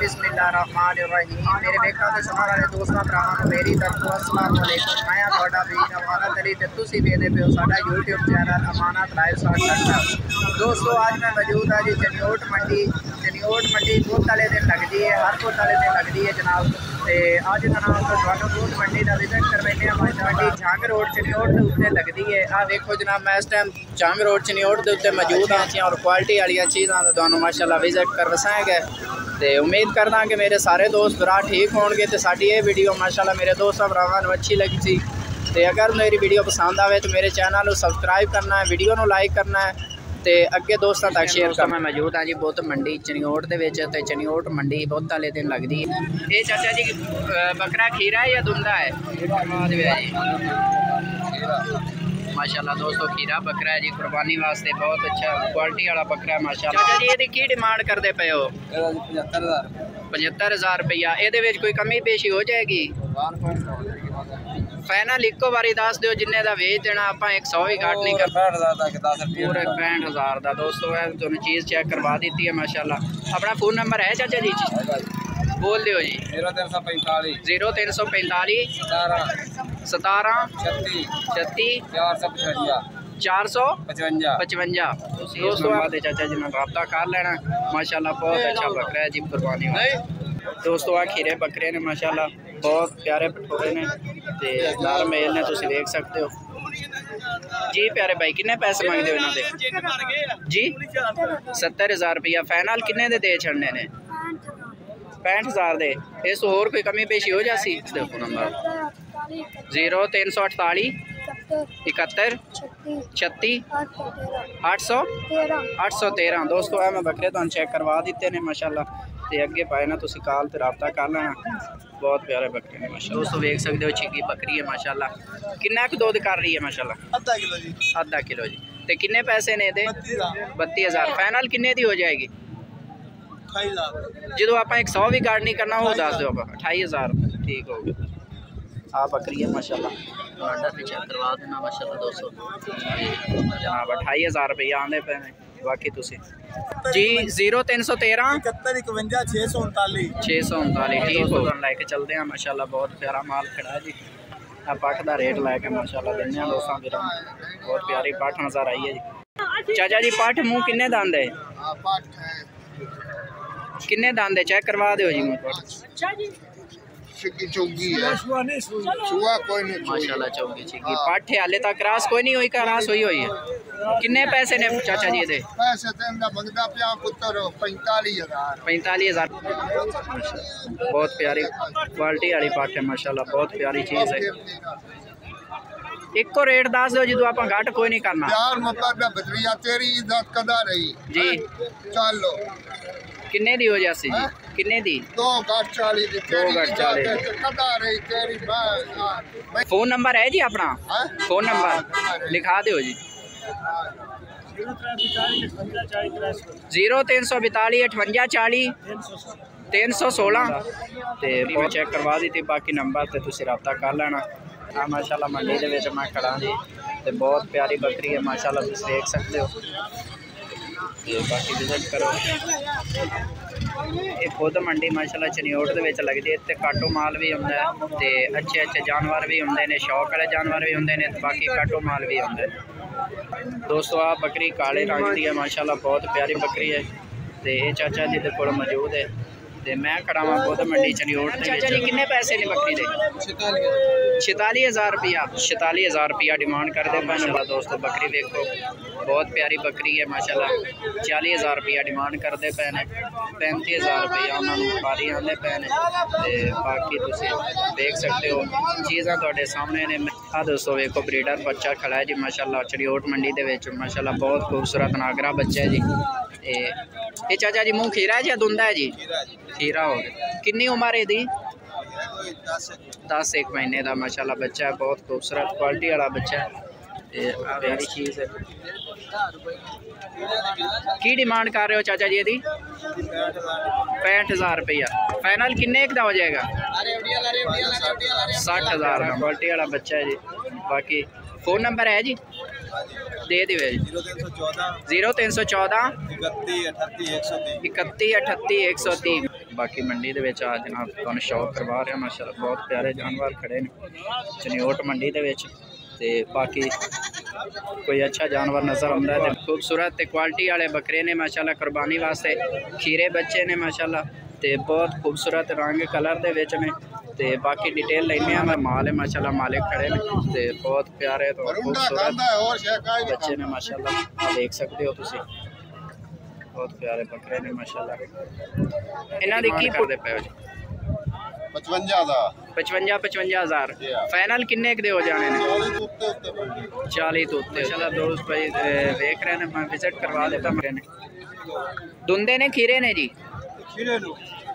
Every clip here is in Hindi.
बिस्मिल्लाहिर्रहमानिर्रहीम। मेरे वेखण ते सुनण वाले दोस्तां भरावां मेरी तरफ तो अस्सलाम वालेकुम। मैं तुहाडा वीर अमानत अली ते तुसीं वेखदे पिओ साडा यूट्यूब चैनल अमानत लाइव स्टार्ट। दोस्तों आज मैं मौजूद हाँ जी चनियोट मंडी। चनियोट मंडी बुध वाले दिन लगती है, हर बुध वाले दिन लगती है जनाब। तो अज जनाब तुहानूं बुध मंडी का विजिट करवाने मंडी जंग रोड चनियोट के उत्ते लगती है। आ देखो जनाब मैं इस टाइम जंग रोड चनियोट के उत्ते मौजूद हाँ और क्वालिटी वाली चीज़ां का तुहानूं माशाअल्लाह विजिट करवाएंगे। तो उम्मीद करदा कि मेरे सारे दोस्त भरा ठीक होंगे। तो साडी ये वीडियो माशाअल्लाह मेरे दोस्तों भरावां नूं अच्छी लगी सी। तो अगर मेरी वीडियो पसंद आए तो मेरे चैनल को सबसक्राइब करना है, वीडियो को लाइक करना है, तो अगे दोस्तों तक शेयर करना। मैं मौजूद हाँ जी बुध मंडी चनियोट के चनियोट मंडी बुध वाले दिन लगती है। ये चाचा जी बकरा खीरा है या दुंदा है? माशाल्लाह दोस्तों खीरा बकरा है जी, कुर्बानी वास्ते बहुत अच्छा क्वालिटी वाला बकरा है माशाल्लाह। चाचा जी ये की डिमांड करते पे हो? 75,000 रुपया। ये कोई कमी पेशी हो जाएगी? फाइनल इको बारी दस दो जिन्ने का वेच देना, आप 100 भी घट नहीं कर पूरे 65,000 का। दोस्तों है तुम चीज़ चेक करवा दी है माशाल्लाह। अपना फोन नंबर है चाचा जी? बोल दो जी। 0345 17 36 455। दोस्तों चाचा जी ने रब्ता कर लेना माशाल्लाह। बहुत अच्छा बकरा है जी कुर्बानी वाला। दोस्तों आ खीरे बकरे ने माशाल्लाह बहुत प्यारे पठोरे ने ते नर मेल ने, तुम देख सकते हो जी। प्यारे भाई किन्ने पैसे मंगते हो इन्हों दे जी? 70,000 रुपया। फाइनल किन्ने दे छड़ने ने? 65,000 दे। इस होर कोई कमी पेशी हो जासी? देखो नंबर 0348 71 36 813। दोस्तों है मैं बकरे तुम चेक करवा दिते ने माशाल्लाह। तो अगे पाए ना तुम कॉल तो रब्ता कर लेना। बहुत प्यारे बकरे हैं माशाल्लाह। दोस्तों देख सकते हो छिगी बकरी है माशाल्लाह। कितना कुछ दूध कर रही है माशाल्लाह? आधा किलो जी। तो किन्ने पैसे ने दे? 32,000। फाइनल किन्ने दी हो जाएगी? जो आप 100 भी गार्ड नहीं करना हो दस दो 28,000 ठीक हो गया। आ बकरी है माशाल्लाह। ऑर्डर भी चेक करवा देना माशाल्लाह दोस्तों। जनाब 28,000 रुपया आंदे पे ने। बाकी तुसी जी 0313 71 51 639 ठीक हो लैके चलते हैं माशाल्लाह। बहुत प्यारा माल खड़ा है जी। पठ का रेट लैके माशाल्लाह देने दोस्तों भी बहुत प्यारी पठ नजर आई है जी। चाचा जी पठ मुँह किन्ने दंद है? किन्ने दंद है चेक करवा दो जी मुँह। माशाल्लाह चौगी छिगी पठ हाले तक क्रॉस कोई नहीं हुई, क्रॉस हुई है। किन्ने पैसे ने चाचा जी दे? पैसे मंगदा पिया पुत्र 45,000। बहुत प्यारी क्वालिटी वाली पठ है माशाल्लाह। बहुत प्यारी चीज़ है। इको रेट दस दो जो आप घट कोई नहीं करना। तेरी इज्जत कदा रही जी। चलो किन्ने दी हो जासी जी? किन्ने दी? 2 घट 40। फोन नंबर है जी अपना? फोन नंबर लिखा दो जी। 0342 58 40 316। तो चेक करवा दी थी बाकी नंबर तो तुम रब्ता कर लेना। हाँ माशाल्लाह मंडी के विच मैं खड़ा जी। तो बहुत प्यारी बकरी है माशाल्लाह, तुम देख सकते हो। तो बाकी विजिट करो। ये खुद मंडी माशाल्लाह चनियोट के विच लगती है। इत्ते काटो माल भी होंदा है ते अच्छे अच्छे जानवर भी होंदे ने, शौक वाले जानवर भी होंदे ने, बाकी काटो माल भी होंदे ने। दोस्तों आ बकरी काले रंग की है माशाल्लाह। बहुत प्यारी बकरी है। तो ये चाचा जी के कोल मौजूद है। तो मैं खड़ा हाँ खुद मंडी चनियोट। चाचा जी किन्ने पैसे ने बकरी दे? 46,000 रुपया। 46,000 रुपया डिमांड कर दे माशाल्लाह। दोस्तों बकरी देखो बहुत प्यारी बकरी है माशाल्लाह। 40,000 रुपया डिमांड करते पे ने। 35,000 रुपया उन्होंने पारी आते पे ने। बाकी तुम देख सकते हो चीज़ा थोड़े सामने ने। हाँ दोस्तों देखो ब्रीडर बच्चा खड़ा है जी माशाल्लाह चनियोट मंडी के माशाल्लाह। बहुत खूबसूरत नागरा बच्चा है जी। ये चाचा जी मुँह खीरा है या धुंदा है जी? खीरा हो गया। कितनी उम्र है दी? 10 एक महीने का माशाल्लाह बच्चा है। बहुत खूबसूरत क्वालिटी वाला बच्चा है। प्यारी चीज़ है। की डिमांड कर रहे हो चाचा जी? 65,000 रुपया। फाइनल किन्ने का हो जाएगा? 60,000 का क्वालिटी वाला बच्चा है जी। बाकी फ़ोन नंबर है जी? दे दिवे 0314 31 38 130। बाकी मंडी दे विच आ जनाब तुहानूं शौक करवा रहा माशाल्लाह बहुत प्यारे जानवर खड़े ने चनियोट मंडी दे विच ते बाकी कोई अच्छा जानवर नज़र आता है तो खूबसूरत ते क्वालिटी वाले बकरे ने माशाल्लाह कुर्बानी वास्ते खीरे बच्चे ने माशाल्लाह ते बहुत खूबसूरत रंग कलर दे विच ने ते बाकी डिटेल लेने मैं माल है माशाल्लाह मालिक खड़े ने ते बहुत प्यारे तो खूबसूरत बच्चे ने माशाल्लाह आप देख सकते हो तुसी बहुत प्यारे बकरे ने माशाल्लाह इन्हां दी की करदे पे हो जी 55,000 फाइनल किन्ने के हो जाने ने 40 तो उत्ते माशाल्लाह दोस्त भाई देख रहे हैं मैं विजिट करवा देता मेरे ने दुंदे ने खीरे ने जी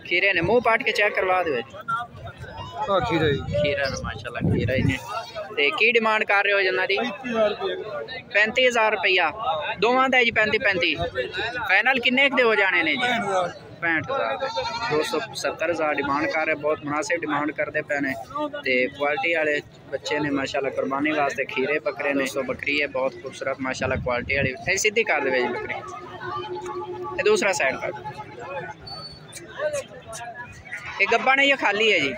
खीरे ने मुंह पाट के चेक करवा दो खीरा ने माशाल्लाह खीरा ही ने ते की डिमांड कर रहे हो जना दी 35,000 रुपया दोवां दा जी 35 फाइनल किन्ने के हो जाने ने जी 65,000 270,000 डिमांड कर रहे बहुत मुनासिब डिमांड करते पे ने ते क्वालिटी वाले बच्चे ने माशाल्लाह कुर्बानी वास्ते खीरे बकरे ने सो बकरी है बहुत खूबसूरत माशाल्लाह क्वालिटी वाली सीधी कर दे जी बकरी दूसरा साइड कर ये गब्बा ने या खाली है जी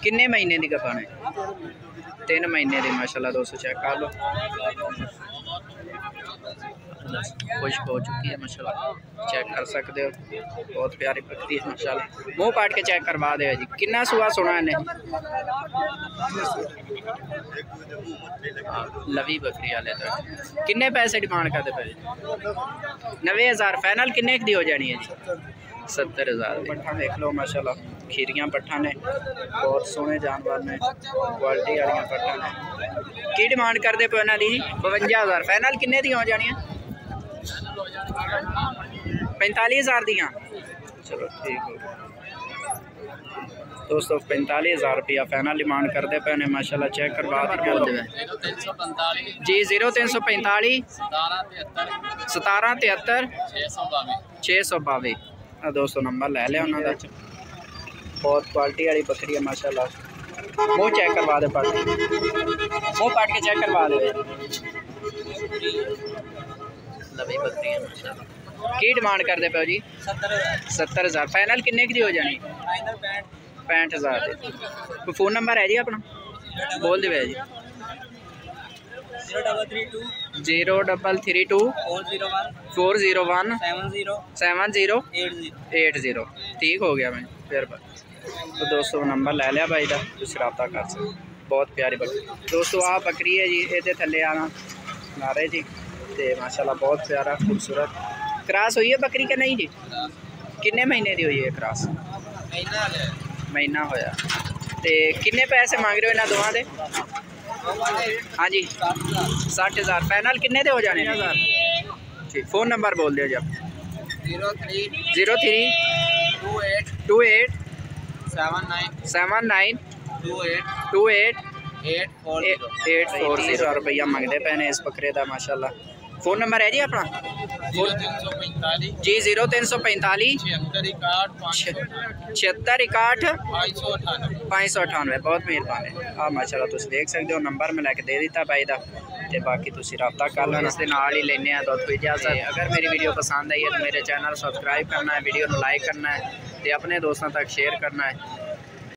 किन्ने महीने की गब्बा ने 3 महीने की माशाल्लाह दोस्तों चेक कर लो खुश्क हो चुकी है माशाल्लाह चेक कर सकते हो बहुत प्यारी बकरी है माशाल्लाह मुंह पाट के चेक करवा दे जी कितना सुहा सुना है लवी बकरी वाले तो किन्ने पैसे डिमांड करते पे 90,000 फाइनल किन्ने की हो जानी है जी 70,000 पट्ठा देख लो माशाल्लाह खीरियां पट्ठा ने बहुत सोहने जानवर ने क्वालिटी वाली पट्ठा ने की डिमांड करते पे इन्हां दी 52,000 फाइनल किन्ने दी हो जानी 45,000 दियाँ चलो ठीक हो दोस्तों 45,000 रुपया फाइनल डिमांड करते पे ने माशाल्लाह चेक करवा जी 0345 1773 622 दोस्तों नंबर ले लिया उन्होंने बहुत क्वालिटी वाली बकरी है माशाल्लाह मुँह चेक करवा दे पाट मुँह पाट के चेक करवा दे लवी बकरी है माशाल्लाह की डिमांड करते पे जी 70,000 फाइनल किन्ने की हो जानी 65,000 कोई फ़ोन नंबर है जी अपना बोल दे जी 0332 401 7080 ठीक हो गया मैं फिर तो दोस्तों नंबर ले लिया भाई का तुम रब्ता कर सकते बहुत प्यारी बकरी दोस्तों आ बकरी है जी ये थले आना नारे जी तो माशाल्लाह बहुत प्यारा खूबसूरत क्रॉस हुई है बकरी के नहीं जी किन्ने महीने की हुई है क्रॉस महीना होया तो किन्ने पैसे मांग रहे हो इन्होंने दोवां दे हाँ जी 60,000 फाइनल किन्ने दे हो जाने ठीक फ़ोन नंबर बोल दिया जब 03 28 79 28 840 रुपया मंगते पे ने इस बकरे का माशाल्लाह फ़ोन नंबर है जी अपना जी 0345 76 61 598 बहुत मेहरबानी हाँ माशाल्लाह तुम देख सकते हो नंबर मैं लैके दे दिता भाई का तो बाकी तुम रब्ता कर लो इस ही लेने तो इजाज़त अगर मेरी वीडियो पसंद आई है तो मेरे चैनल सब्सक्राइब करना है वीडियो को लाइक करना है तो अपने दोस्तों तक शेयर करना है